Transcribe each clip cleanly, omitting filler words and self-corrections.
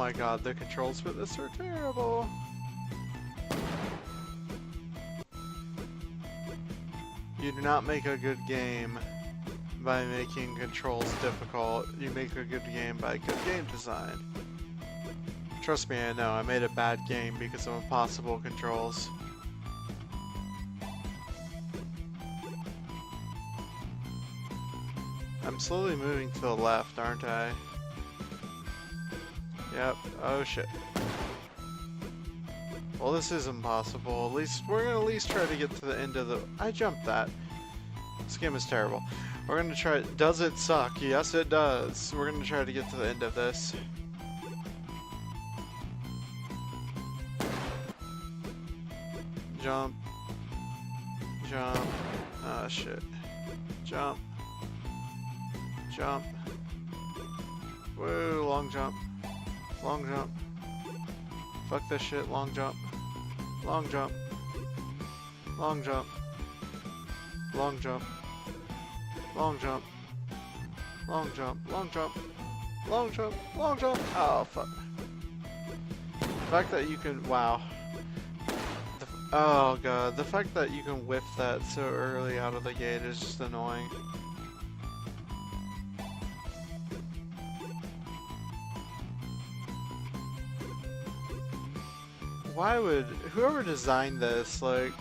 my god, the controls for this are terrible. You do not make a good game by making controls difficult. You make a good game by good game design. Trust me, I know. I made a bad game because of impossible controls. I'm slowly moving to the left, aren't I? Yep. Oh shit. Well, this is impossible. At least we're gonna at least try to get to the end of the. I jumped that. This game is terrible. We're gonna try. Does it suck? Yes, it does. We're gonna try to get to the end of this. Jump. Jump. Ah, shit. Jump. Jump. Whoa, long jump. Long jump. Fuck this shit, long jump. Long jump. Long jump. Long jump. Long jump. Long jump. Long jump. Long jump. Long jump. Oh, fuck. The fact that you can. Wow. Oh, god. The fact that you can whiff that so early out of the gate is just annoying. Why would whoever designed this, like,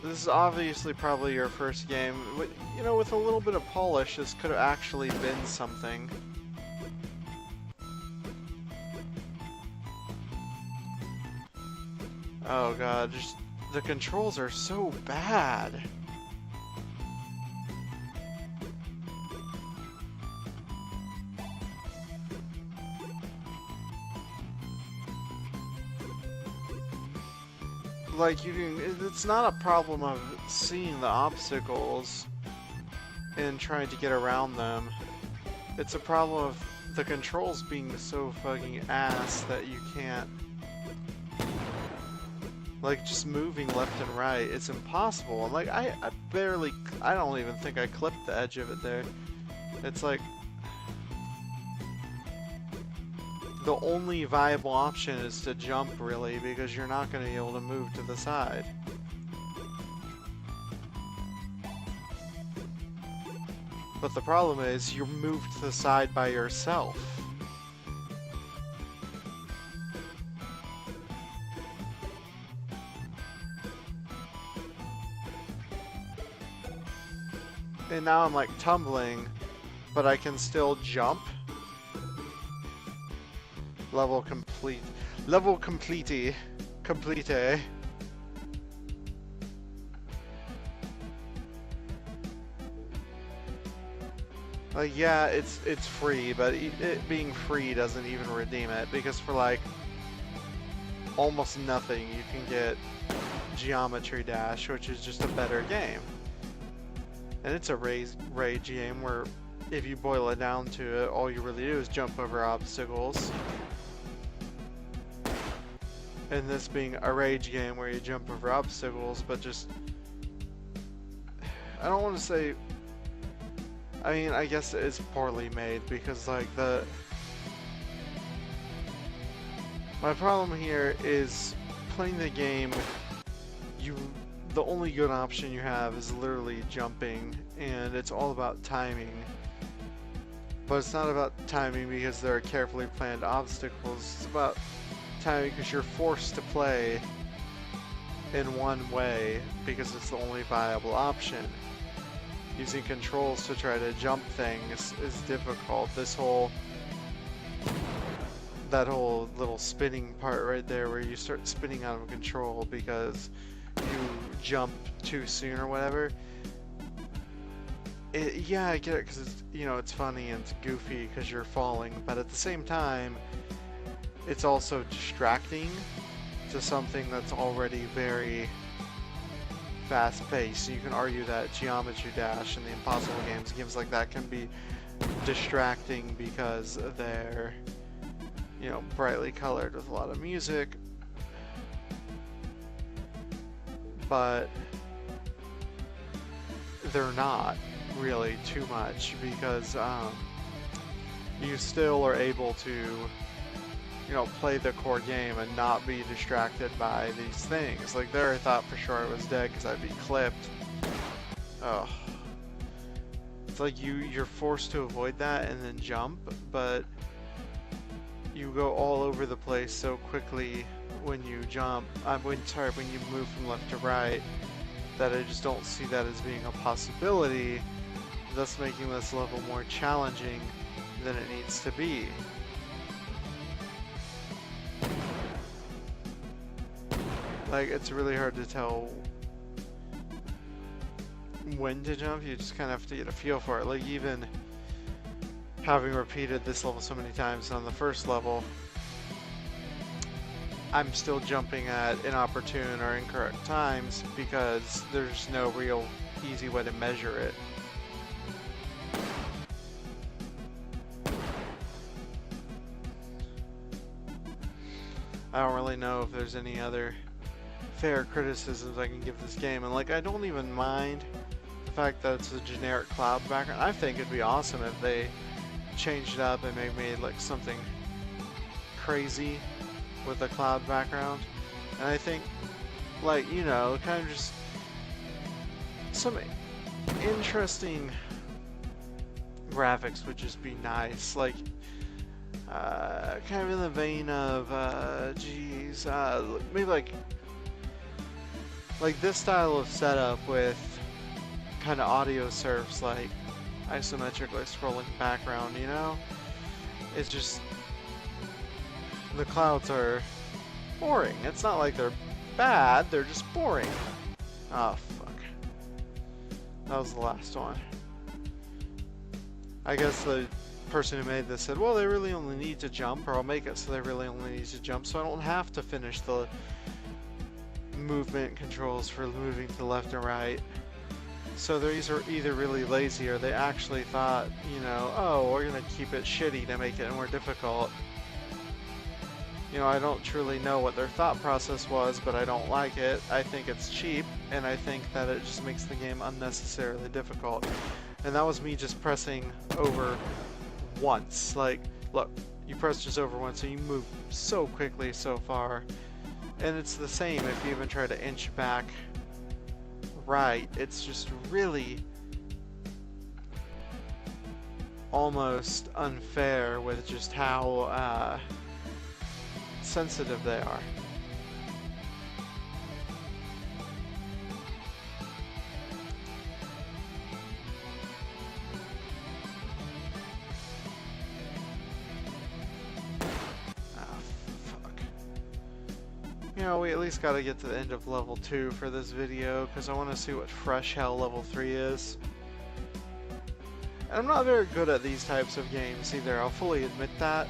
this is obviously probably your first game. You know, with a little bit of polish, this could have actually been something. Oh god, just the controls are so bad. Like, you can, it's not a problem of seeing the obstacles and trying to get around them. It's a problem of the controls being so fucking ass that you can't, like, just moving left and right. It's impossible. And like, I don't even think I clipped the edge of it there. It's like, the only viable option is to jump, really, because you're not going to be able to move to the side. But the problem is, you're moved to the side by yourself. And now I'm like tumbling, but I can still jump. Level complete. Level completey. Complete. Like, yeah, it's free, but it being free doesn't even redeem it, because for like almost nothing you can get Geometry Dash, which is just a better game. And it's a rage game where, if you boil it down to it, all you really do is jump over obstacles. And this being a rage game where you jump over obstacles, but just, I don't want to say, I mean, I guess it's poorly made, because like my problem here is playing the game, the only good option you have is literally jumping, and it's all about timing. But it's not about timing because there are carefully planned obstacles. It's about timing because you're forced to play in one way because it's the only viable option. Using controls to try to jump things is difficult. That whole little spinning part right there where you start spinning out of control because you jump too soon or whatever. Yeah, I get it because it's, you know, it's funny and it's goofy because you're falling, but at the same time, it's also distracting to something that's already very fast-paced. You can argue that Geometry Dash and the Impossible games like that can be distracting because they're, you know, brightly colored with a lot of music, but they're not really too much because you still are able to you know, play the core game and not be distracted by these things. Like there, I thought for sure I was dead because I'd be clipped. Oh, it's like you're forced to avoid that and then jump, but you go all over the place so quickly when you jump. When you move from left to right, that I just don't see that as being a possibility, thus making this level more challenging than it needs to be. Like, it's really hard to tell when to jump. You just kind of have to get a feel for it. Like, even having repeated this level so many times on the first level, I'm still jumping at inopportune or incorrect times because there's no real easy way to measure it. I don't really know if there's any other fair criticisms I can give this game, and like, I don't even mind the fact that it's a generic cloud background. I think it'd be awesome if they changed it up and made like something crazy with a cloud background. And I think, like, you know, kind of just some interesting graphics would just be nice. Like, kind of in the vein of, maybe like this style of setup with kind of audio surfs, like isometric, like scrolling background, you know? It's just, the clouds are boring. It's not like they're bad, they're just boring. Oh, fuck. That was the last one. I guess the person who made this said, well, they really only need to jump, or I'll make it so they really only need to jump, so I don't have to finish the movement controls for moving to the left and right. So these are either really lazy, or they actually thought, you know, oh, we're gonna keep it shitty to make it more difficult. You know, I don't truly know what their thought process was, but I don't like it. I think it's cheap, and I think that it just makes the game unnecessarily difficult. And that was me just pressing over once. Like, look, you press just over once and you move so quickly so far. And it's the same if you even try to inch back right. It's just really almost unfair with just how sensitive they are. You know, we at least gotta get to the end of level 2 for this video, because I want to see what Fresh Hell level 3 is. And I'm not very good at these types of games either, I'll fully admit that.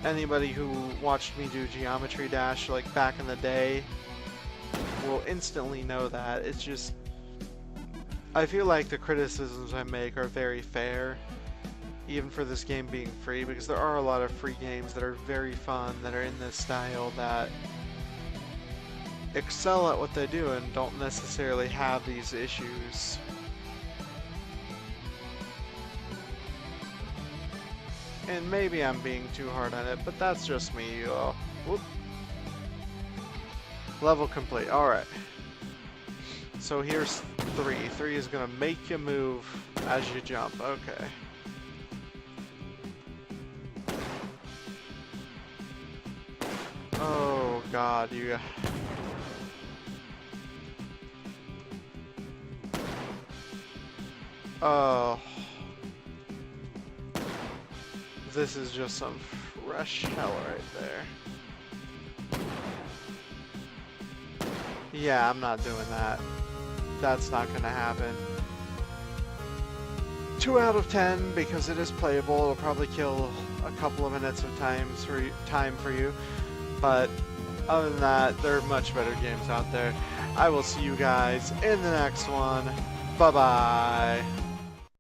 Anybody who watched me do Geometry Dash like back in the day will instantly know that. It's just, I feel like the criticisms I make are very fair, even for this game being free, because there are a lot of free games that are very fun, that are in this style, that excel at what they do and don't necessarily have these issues. And maybe I'm being too hard on it, but that's just me. Whoop. Level complete. Alright. So here's 3. 3 is gonna make you move as you jump. Okay. Oh god, you... Oh... This is just some fresh hell right there. Yeah, I'm not doing that. That's not gonna happen. 2 out of 10 because it is playable. It'll probably kill a couple of minutes of time for you. But other than that, there are much better games out there. I will see you guys in the next one. Bye-bye.